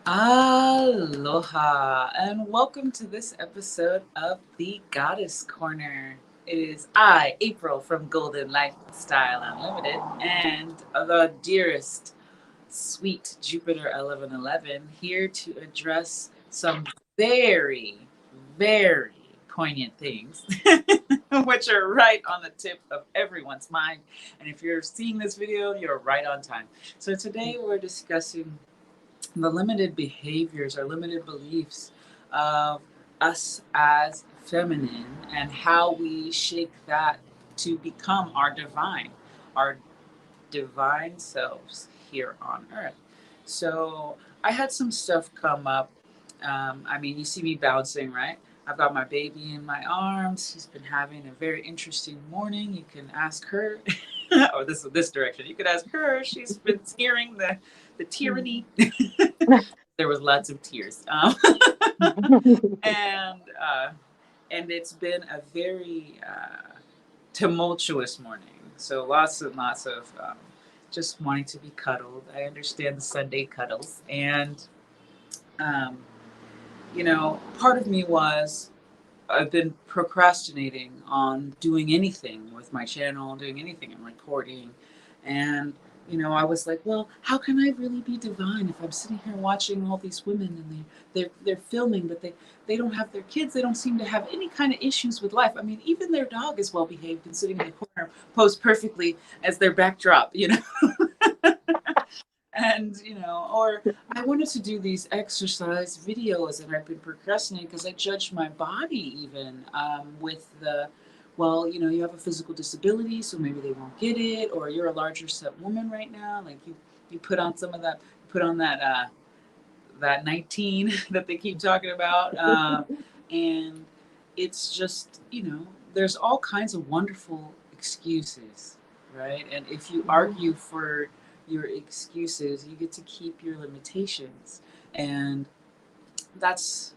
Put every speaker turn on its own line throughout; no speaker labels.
Aloha, and welcome to this episode of the Goddess Corner. It is I, April from Golden Lifestyle Unlimited, and the dearest, sweet Jupiter 1111 here to address some very, very poignant things, which are right on the tip of everyone's mind. And if you're seeing this video, you're right on time. So today we're discussing the limited behaviors or limited beliefs of us as feminine and how we shake that to become our divine selves here on earth. So I had some stuff come up. I mean, you see me bouncing, right? I've got my baby in my arms. She's been having a very interesting morning. You can ask her, or this direction. You could ask her. She's been hearing the tyranny. There was lots of tears, and uh, and it's been a very tumultuous morning. So lots and lots of just wanting to be cuddled. I understand the Sunday cuddles, and um, part of me was I've been procrastinating on doing anything with my channel, doing anything in recording. And, I was like, well, how can I really be divine if I'm sitting here watching all these women and they're filming, but they don't have their kids. They don't seem to have any kind of issues with life. I mean, even their dog is well behaved and sitting in the corner, posed perfectly as their backdrop. And or I wanted to do these exercise videos and I've been procrastinating because I judged my body even with the, well, you have a physical disability, so maybe they won't get it, or you're a larger set woman right now, like you put on some of that, put on that 19 that they keep talking about, and it's just, there's all kinds of wonderful excuses, right? And if you argue for your excuses, you get to keep your limitations. And that's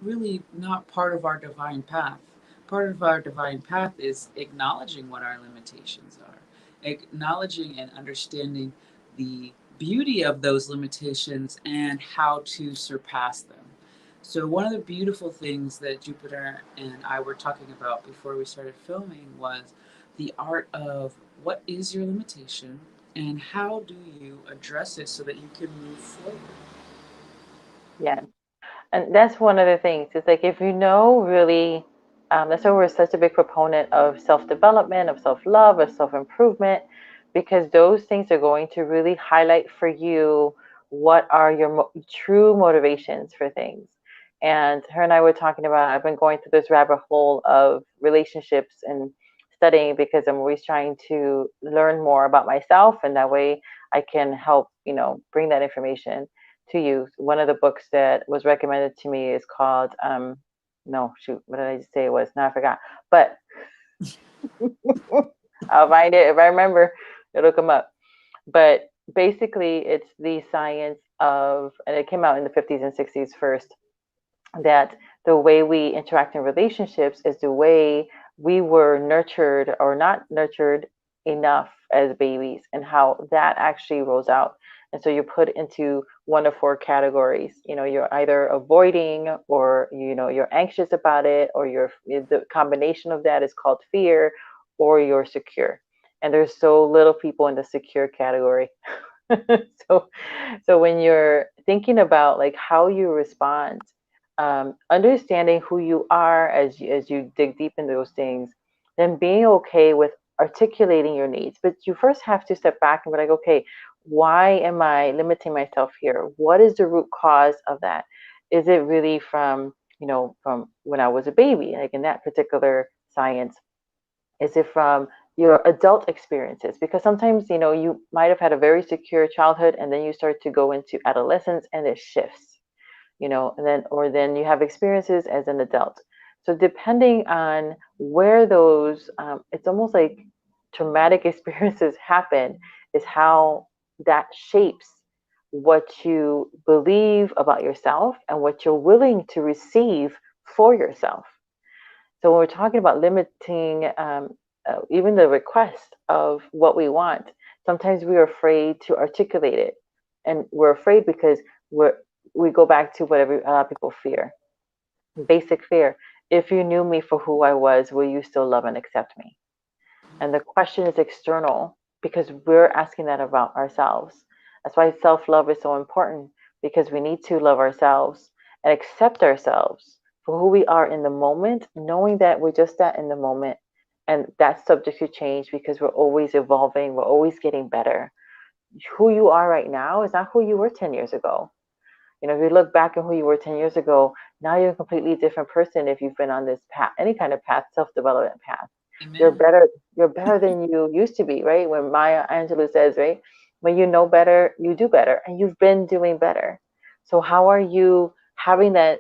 really not part of our divine path. Part of our divine path is acknowledging what our limitations are, acknowledging and understanding the beauty of those limitations and how to surpass them. So, one of the beautiful things that Jupiter and I were talking about before we started filming was the art of what is your limitation and how do you address it so that you can move forward.
Yeah. And that's one of the things. It's like if you know really, that's why we're such a big proponent of self-development, of self-love, of self-improvement, because those things are going to really highlight for you what are your true motivations for things. And her and I were talking about, I've been going through this rabbit hole of relationships and studying because I'm always trying to learn more about myself, and that way I can help, bring that information to you. One of the books that was recommended to me is called no, shoot, what did I just say it was? Now I forgot. But I'll find it if I remember, it'll come up. But basically it's the science of, and it came out in the 50s and 60s first, that the way we interact in relationships is the way we were nurtured or not nurtured enough as babies, and how that actually rolls out. And so you're put into one of four categories. You're either avoiding, or you're anxious about it, or the combination of that is called fear, or you're secure. And there's so little people in the secure category. so so when you're thinking about like how you respond, understanding who you are as you dig deep into those things, then being okay with articulating your needs. But you first have to step back and be like, okay, why am I limiting myself here? What is the root cause of that? Is it really from when I was a baby, like in that particular science? Is it from your adult experiences? Because sometimes, you might have had a very secure childhood and then you start to go into adolescence and it shifts, and then you have experiences as an adult. So depending on where those, it's almost like traumatic experiences happen, is how that shapes what you believe about yourself and what you're willing to receive for yourself. So when we're talking about limiting, even the request of what we want, sometimes we're afraid to articulate it, and we're afraid because we're we go back to what a lot of people fear. Basic fear. If you knew me for who I was, will you still love and accept me? And the question is external because we're asking that about ourselves. That's why self love is so important, because we need to love ourselves and accept ourselves for who we are in the moment, knowing that we're just that in the moment. And that's subject to change because we're always evolving, we're always getting better. Who you are right now is not who you were 10 years ago. If you look back at who you were 10 years ago, now you're a completely different person if you've been on this path, any kind of path, self-development path. You're
Amen.
better, you're better than you used to be, right? When Maya Angelou says, right, when you know better, you do better, and you've been doing better. So how are you having that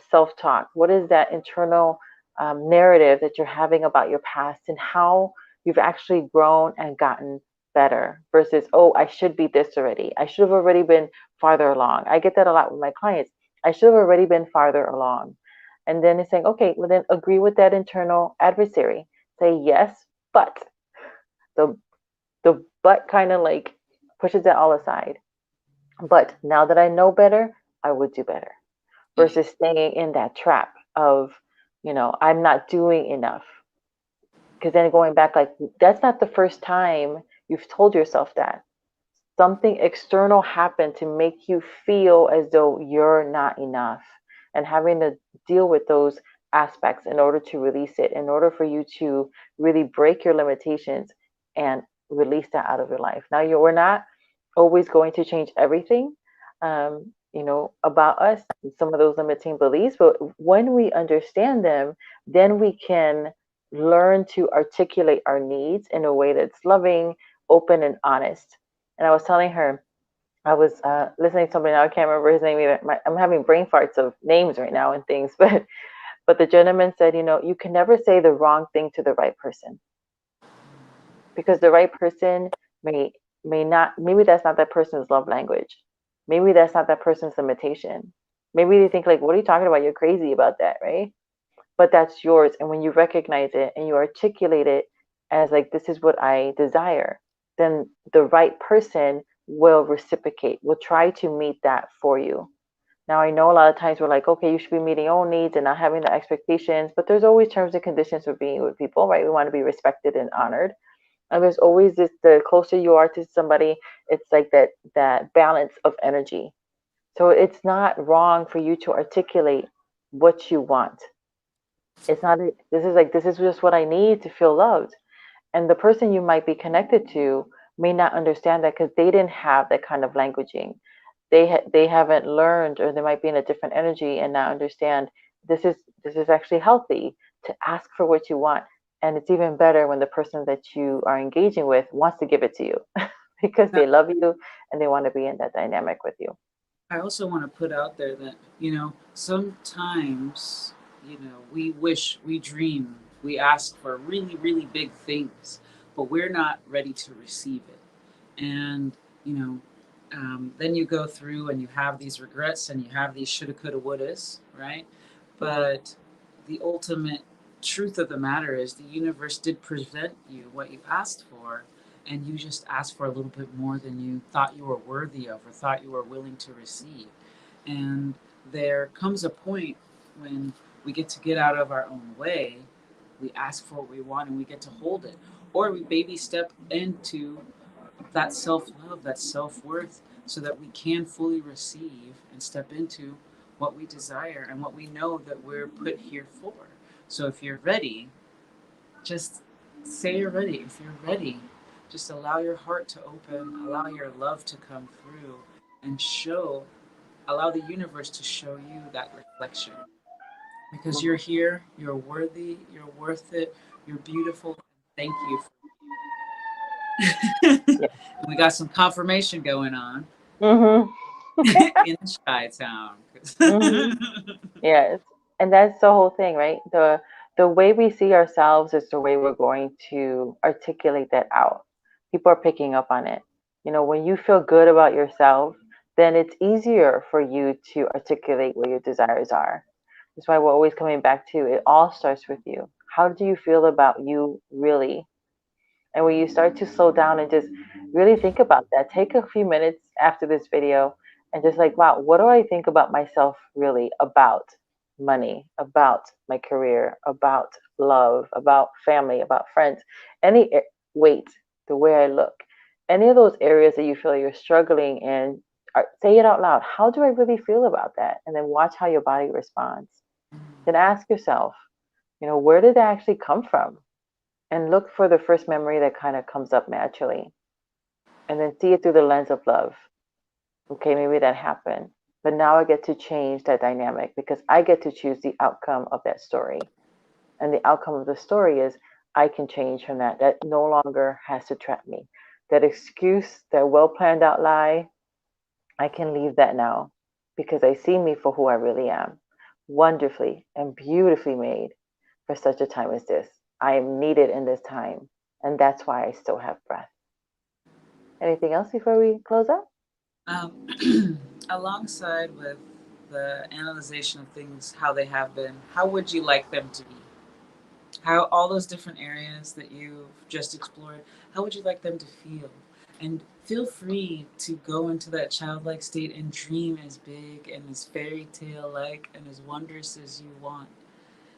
self-talk? What is that internal narrative that you're having about your past, and how you've actually grown and gotten better versus, oh, I should be this already. I should have already been farther along. I get that a lot with my clients. I should have already been farther along. And then it's saying, okay, well then agree with that internal adversary. Say yes, but the but kind of like pushes it all aside. But now that I know better, I would do better. Versus staying in that trap of, I'm not doing enough. Because then going back, like, that's not the first time you've told yourself that. Something external happened to make you feel as though you're not enough, and having to deal with those aspects in order to release it, in order for you to really break your limitations and release that out of your life. Now, we're not always going to change everything, about us, some of those limiting beliefs, but when we understand them, then we can learn to articulate our needs in a way that's loving, open, and honest. And I was telling her, I was listening to somebody now, I can't remember his name either. I'm having brain farts of names right now and things, but the gentleman said, you can never say the wrong thing to the right person, because the right person may may not, maybe that's not that person's love language. Maybe that's not that person's limitation. Maybe they think like, what are you talking about? You're crazy about that, right? But that's yours. And when you recognize it and you articulate it as like, this is what I desire, then the right person will reciprocate, will try to meet that for you. Now, I know a lot of times we're like, okay, you should be meeting your own needs and not having the expectations, but there's always terms and conditions for being with people, right? We want to be respected and honored. And there's always this, the closer you are to somebody, it's like that balance of energy. So it's not wrong for you to articulate what you want. It's not, this is like, this is just what I need to feel loved. And the person you might be connected to may not understand that because they didn't have that kind of languaging. They haven't learned, or they might be in a different energy and not understand this is actually healthy to ask for what you want. And it's even better when the person that you are engaging with wants to give it to you because
Now,
they love you and they want to be in that dynamic with you.
I also want to put out there that, sometimes, we wish, we dream, we ask for really, really big things, but we're not ready to receive it. And, you know, then you go through and you have these regrets and you have these shoulda, coulda, wouldas, right? But the ultimate truth of the matter is the universe did present you what you asked for, and you just asked for a little bit more than you thought you were worthy of or thought you were willing to receive. And there comes a point when we get to get out of our own way, we ask for what we want and we get to hold it. Or we baby step into that self love, that self worth, so that we can fully receive and step into what we desire and what we know that we're put here for. So if you're ready, just say you're ready. If you're ready, just allow your heart to open, allow your love to come through, and allow the universe to show you that reflection. Because you're here, you're worthy, you're worth it, you're beautiful. Thank you for
Yeah.
we got some confirmation going on
Mm-hmm.
in Chi Town.
Mm-hmm. Yes. And that's the whole thing, right? The way we see ourselves is the way we're going to articulate that out. People are picking up on it. When you feel good about yourself, then it's easier for you to articulate what your desires are. That's why we're always coming back to it all starts with you. How do you feel about you really? And when you start to slow down and just really think about that, take a few minutes after this video and just like, wow, what do I think about myself really, about money, about my career, about love, about family, about friends, any weight, the way I look, any of those areas that you feel you're struggling in, say it out loud. How do I really feel about that? And then watch how your body responds. Then ask yourself, where did that actually come from? And look for the first memory that kind of comes up naturally. And then see it through the lens of love. Okay, maybe that happened. But now I get to change that dynamic because I get to choose the outcome of that story. And the outcome of the story is I can change from that. That no longer has to trap me. That excuse, that well planned out lie, I can leave that now because I see me for who I really am. Wonderfully and beautifully made for such a time as this. I am needed in this time. And that's why I still have breath. Anything else before we close up?
Um, alongside with the analyzation of things, how they have been, how would you like them to be? How all those different areas that you've just explored, how would you like them to feel? And feel free to go into that childlike state and dream as big and as fairy tale like and as wondrous as you want.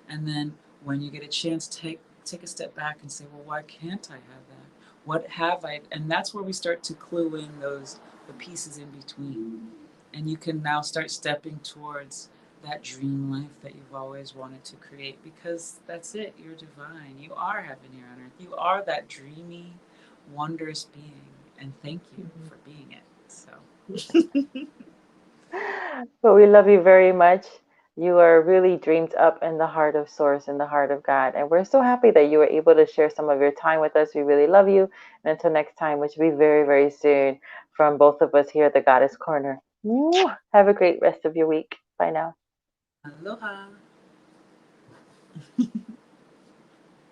And then when you get a chance, take a step back and say, well, why can't I have that? What have I? And that's where we start to clue in the pieces in between. And you can now start stepping towards that dream life that you've always wanted to create, because that's it. You're divine. You are heaven here on earth. You are that dreamy, wondrous being. And thank you for being it. So
But we love you very much. You are really dreamed up in the heart of Source, in the heart of God. And we're so happy that you were able to share some of your time with us. We really love you. And until next time, which will be very, very soon, from both of us here at the Goddess Corner. Have a great rest of your week. Bye now.
aloha.